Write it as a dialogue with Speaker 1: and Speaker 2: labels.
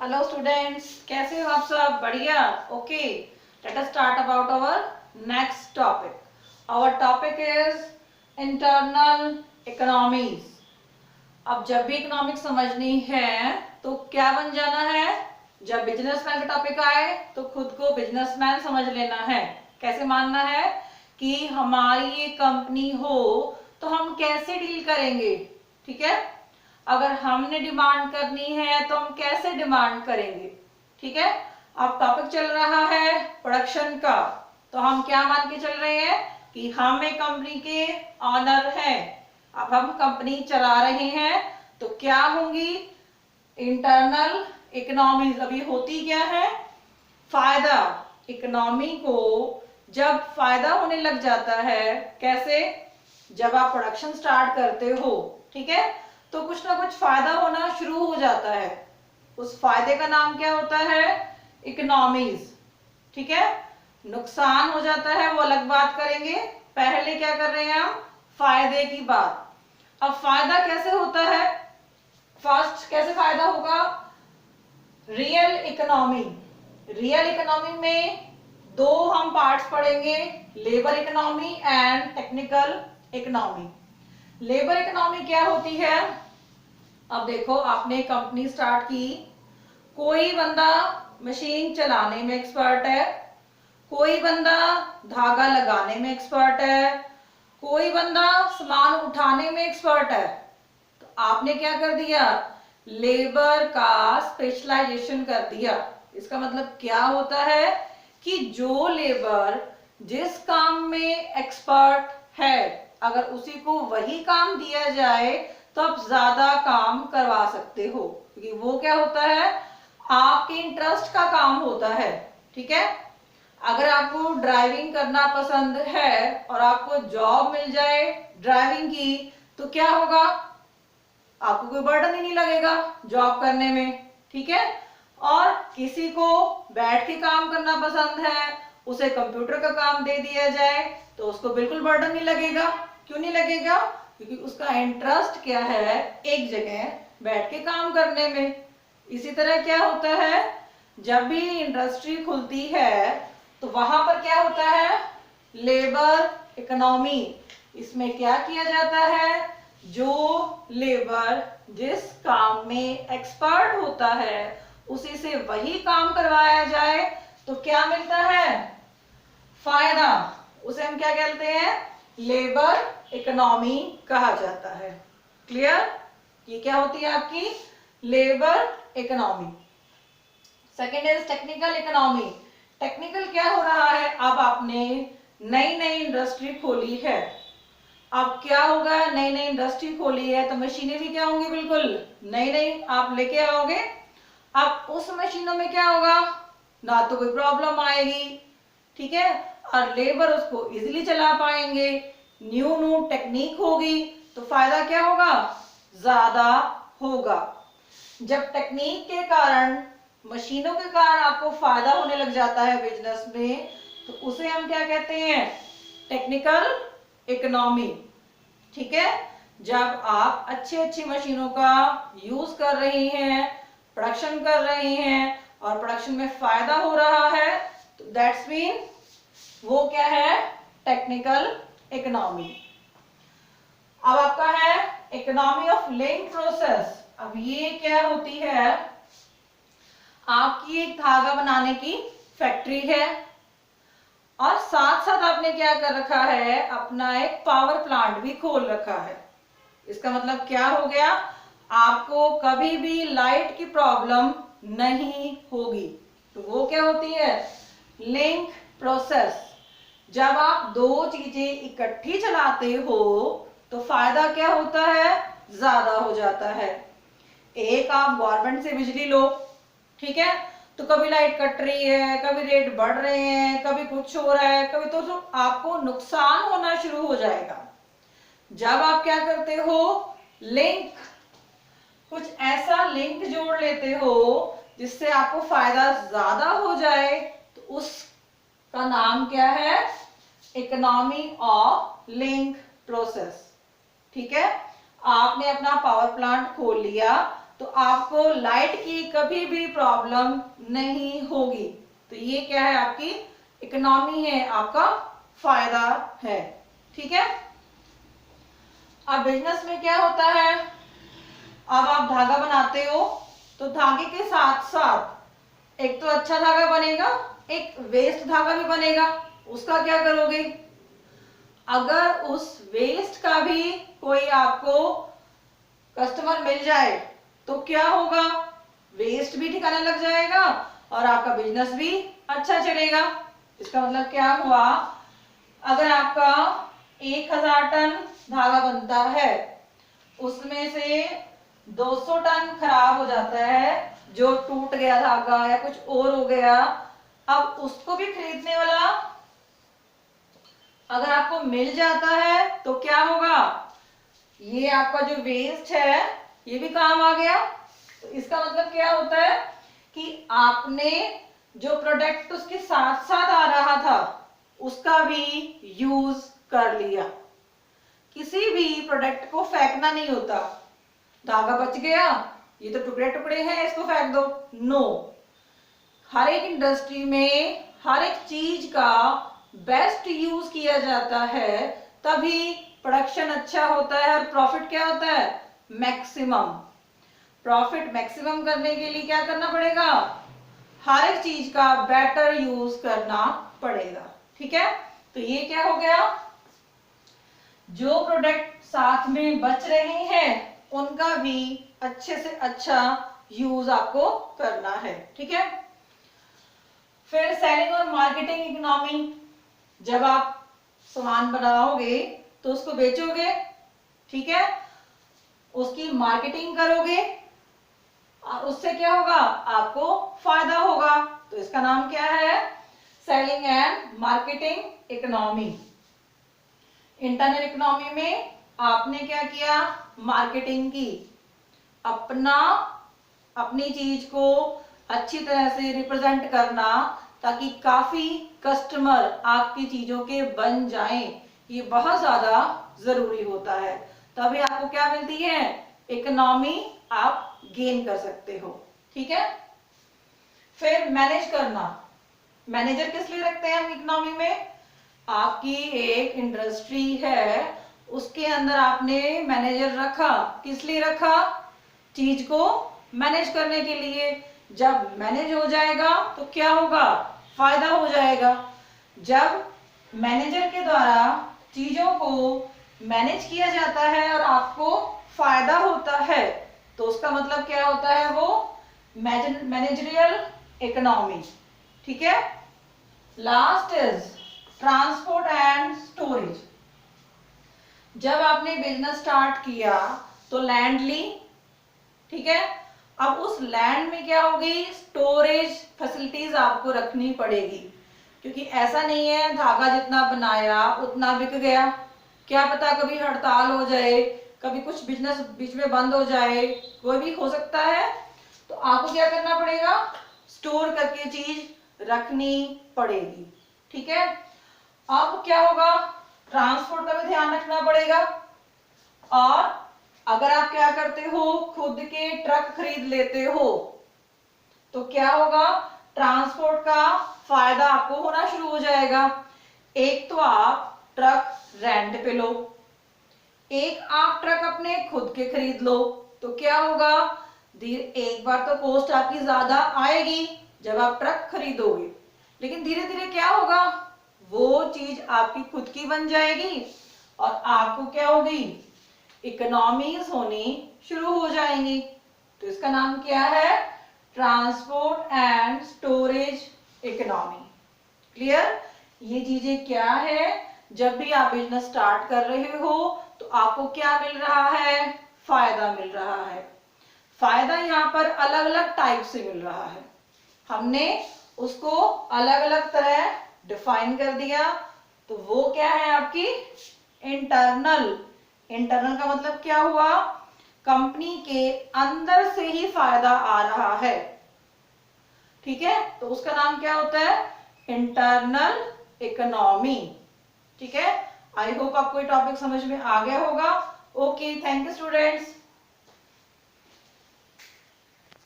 Speaker 1: Hello students, कैसे हो आप सब? बढ़िया। Okay, let us start about our next topic. Our topic is internal economies. अब जब भी इकोनॉमिक्स समझनी है तो क्या बन जाना है? जब बिजनेसमैन का टॉपिक आए तो खुद को बिजनेसमैन समझ लेना है। कैसे मानना है कि हमारी ये कंपनी हो तो हम कैसे डील करेंगे। ठीक है, अगर हमने डिमांड करनी है तो हम कैसे डिमांड करेंगे। ठीक है, अब टॉपिक चल रहा है प्रोडक्शन का, तो हम क्या मान के चल रहे हैं कि हम एक कंपनी के ऑनर हैं। अब हम कंपनी चला रहे हैं तो क्या होंगी इंटरनल इकोनॉमीज। अभी होती क्या है? फायदा। इकोनॉमी को जब फायदा होने लग जाता है, कैसे? जब आप प्रोडक्शन स्टार्ट करते हो, ठीक है, तो कुछ ना कुछ फायदा होना शुरू हो जाता है। उस फायदे का नाम क्या होता है? इकोनॉमीज। ठीक है, नुकसान हो जाता है वो अलग बात करेंगे, पहले क्या कर रहे हैं हम? फायदे की बात। अब फायदा कैसे होता है? फर्स्ट कैसे फायदा होगा? Real economy. रियल इकोनॉमी में दो हम पार्ट्स पढ़ेंगे, labour economy and technical economy. Labour economy क्या होती है? अब देखो, आपने कंपनी स्टार्ट की, कोई बंदा मशीन चलाने में एक्सपर्ट है, कोई बंदा धागा लगाने में एक्सपर्ट है, कोई बंदा सामान उठाने में एक्सपर्ट है। तो आपने क्या कर दिया? लेबर का स्पेशलाइजेशन कर दिया। इसका मतलब क्या होता है कि जो लेबर जिस काम में एक्सपर्ट है, अगर उसी को वही काम दिया जाए तो आप ज्यादा काम करवा सकते हो, क्योंकि वो क्या होता है? आपके इंटरेस्ट का काम होता है। ठीक है, अगर आपको ड्राइविंग करना पसंद है और आपको जॉब मिल जाए ड्राइविंग की, तो क्या होगा? आपको कोई बर्डन ही नहीं लगेगा जॉब करने में। ठीक है, और किसी को बैठ के काम करना पसंद है, उसे कंप्यूटर का काम दे दिया जाए तो उसको बिल्कुल बर्डन नहीं लगेगा। क्यों नहीं लगेगा? क्योंकि उसका इंटरेस्ट क्या है? एक जगह बैठ के काम करने में। इसी तरह क्या होता है, जब भी इंडस्ट्री खुलती है तो वहां पर क्या होता है? Labour economy. इसमें क्या किया जाता है? जो लेबर जिस काम में एक्सपर्ट होता है उसी से वही काम करवाया जाए तो क्या मिलता है? फायदा। उसे हम क्या कहते हैं? लेबर इकोनॉमी कहा जाता है। क्लियर? ये क्या होती है आपकी labour economy. Second is technical economy. Technical क्या हो रहा है? अब आपने नई नई इंडस्ट्री खोली है। अब क्या होगा? नई नई इंडस्ट्री खोली है तो मशीनें भी क्या होंगी? बिल्कुल नई नई आप लेके आओगे। अब उस मशीनों में क्या होगा? ना तो कोई प्रॉब्लम आएगी, ठीक है, और लेबर उसको इजीली चला पाएंगे। न्यू न्यू टेक्निक होगी तो फायदा क्या होगा? ज्यादा होगा। जब टेक्निक के कारण, मशीनों के कारण आपको फायदा होने लग जाता है बिजनेस में, तो उसे हम क्या कहते हैं? Technical economy. ठीक है, जब आप अच्छी अच्छी मशीनों का यूज कर रही हैं, प्रोडक्शन कर रही हैं और प्रोडक्शन में फायदा हो रहा है, तो दैट्स मीन वो क्या है? Technical economy. अब आपका है इकोनॉमी ऑफ लिंक प्रोसेस। अब ये क्या होती है? आपकी एक धागा बनाने की फैक्ट्री है और साथ साथ आपने क्या कर रखा है? अपना एक पावर प्लांट भी खोल रखा है। इसका मतलब क्या हो गया? आपको कभी भी लाइट की प्रॉब्लम नहीं होगी। तो वो क्या होती है? Link process. जब आप दो चीजें इकट्ठी चलाते हो तो फायदा क्या होता है? ज्यादा हो जाता है। एक आप गवर्नमेंट से बिजली लो, ठीक है, तो कभी लाइट कट रही है, कभी रेट बढ़ रहे हैं, कभी कुछ हो रहा है, कभी तो आपको नुकसान होना शुरू हो जाएगा। जब आप क्या करते हो? लिंक, कुछ ऐसा लिंक जोड़ लेते हो जिससे आपको फायदा ज्यादा हो जाए, तो उसका नाम क्या है? Economy of link process. ठीक है, आपने अपना पावर प्लांट खोल लिया, तो आपको लाइट की कभी भी प्रॉब्लम नहीं होगी। तो ये क्या है, आपकी इकोनॉमी है, आपका फायदा है। ठीक है। अब बिजनेस में क्या होता है, अब आप धागा बनाते हो तो धागे के साथ साथ एक तो अच्छा धागा बनेगा, एक वेस्ट धागा भी बनेगा। उसका क्या करोगे, अगर उस वेस्ट का भी कोई आपको कस्टमर मिल जाए तो क्या होगा, वेस्ट भी ठिकाने लग जाएगा और आपका बिजनेस भी अच्छा चलेगा। इसका मतलब क्या हुआ, अगर आपका 1000 टन धागा बनता है, उसमें से 200 टन खराब हो जाता है, जो टूट गया धागा या कुछ और हो गया, अब उसको भी खरीदने वाला अगर आपको मिल जाता है तो क्या होगा, ये आपका जो वेस्ट है ये भी काम आ गया। तो इसका मतलब क्या होता है कि आपने जो प्रोडक्ट उसके साथ साथ आ रहा था उसका भी यूज कर लिया। किसी भी प्रोडक्ट को फेंकना नहीं होता, धागा बच गया, ये तो टुकड़े टुकड़े हैं इसको फेंक दो, नो। हर एक इंडस्ट्री में हर एक चीज का बेस्ट यूज किया जाता है, तभी प्रोडक्शन अच्छा होता है और प्रॉफिट क्या होता है, मैक्सिमम। प्रॉफिट मैक्सिमम करने के लिए क्या करना पड़ेगा, हर एक चीज का बेटर यूज करना पड़ेगा। ठीक है। तो ये क्या हो गया, जो प्रोडक्ट साथ में बच रहे हैं उनका भी अच्छे से अच्छा यूज आपको करना है। ठीक है। फिर सेलिंग और मार्केटिंग इकोनॉमी, जब आप सामान बनाओगे तो उसको बेचोगे, ठीक है, उसकी मार्केटिंग करोगे और उससे क्या होगा, आपको फायदा होगा। तो इसका नाम क्या है, selling and marketing economy. Internal economy में आपने क्या किया, मार्केटिंग की, अपनी चीज को अच्छी तरह से रिप्रेजेंट करना ताकि काफी कस्टमर आपकी चीजों के बन जाएं, ये बहुत ज्यादा जरूरी होता है। तभी आपको क्या मिलती है, इकोनॉमी आप गेन कर सकते हो। ठीक है। फिर मैनेज करना, मैनेजर किस लिए रखते हैं हम इकोनॉमी में, आपकी एक इंडस्ट्री है उसके अंदर आपने मैनेजर रखा, किस लिए रखा, चीज को मैनेज करने के लिए। जब मैनेज हो जाएगा तो क्या होगा, फायदा हो जाएगा। जब मैनेजर के द्वारा चीजों को मैनेज किया जाता है और आपको फायदा होता है तो उसका मतलब क्या होता है, वो मैनेजरियल इकोनॉमी। ठीक है। Last is transport and storage. जब आपने बिजनेस स्टार्ट किया तो लैंड ली, ठीक है, अब उस लैंड में क्या होगी, स्टोरेज फैसिलिटीज आपको रखनी पड़ेगी, क्योंकि ऐसा नहीं है धागा जितना बनाया उतना बिक गया, क्या पता कभी हड़ताल हो जाए, कभी कुछ बिजनेस बीच में बंद हो जाए, कोई भी हो सकता है। तो आपको क्या करना पड़ेगा, स्टोर करके चीज रखनी पड़ेगी। ठीक है। अब क्या होगा, ट्रांसपोर्ट का भी ध्यान रखना पड़ेगा। और अगर आप क्या करते हो, खुद के ट्रक खरीद लेते हो तो क्या होगा, ट्रांसपोर्ट का फायदा आपको होना शुरू हो जाएगा। एक तो आप ट्रक रेंट पे लो, एक आप ट्रक अपने खुद के खरीद लो, तो क्या होगा, एक बार तो कॉस्ट आपकी ज्यादा आएगी जब आप ट्रक खरीदोगे, लेकिन धीरे धीरे क्या होगा, वो चीज आपकी खुद की बन जाएगी और आपको क्या होगी, इकोनॉमीज होनी शुरू हो जाएंगी। तो इसका नाम क्या है, transport and storage economy. Clear. ये चीजें क्या है, जब भी आप बिजनेस स्टार्ट कर रहे हो तो आपको क्या मिल रहा है, फायदा मिल रहा है। फायदा यहाँ पर अलग अलग टाइप से मिल रहा है, हमने उसको अलग अलग तरह डिफाइन कर दिया। तो वो क्या है आपकी इंटरनल। इंटरनल का मतलब क्या हुआ, कंपनी के अंदर से ही फायदा आ रहा है। ठीक है। तो उसका नाम क्या होता है, इंटरनल इकोनॉमी। ठीक है। आई होप आपको ये टॉपिक समझ में आ गया होगा। Okay, thank you students.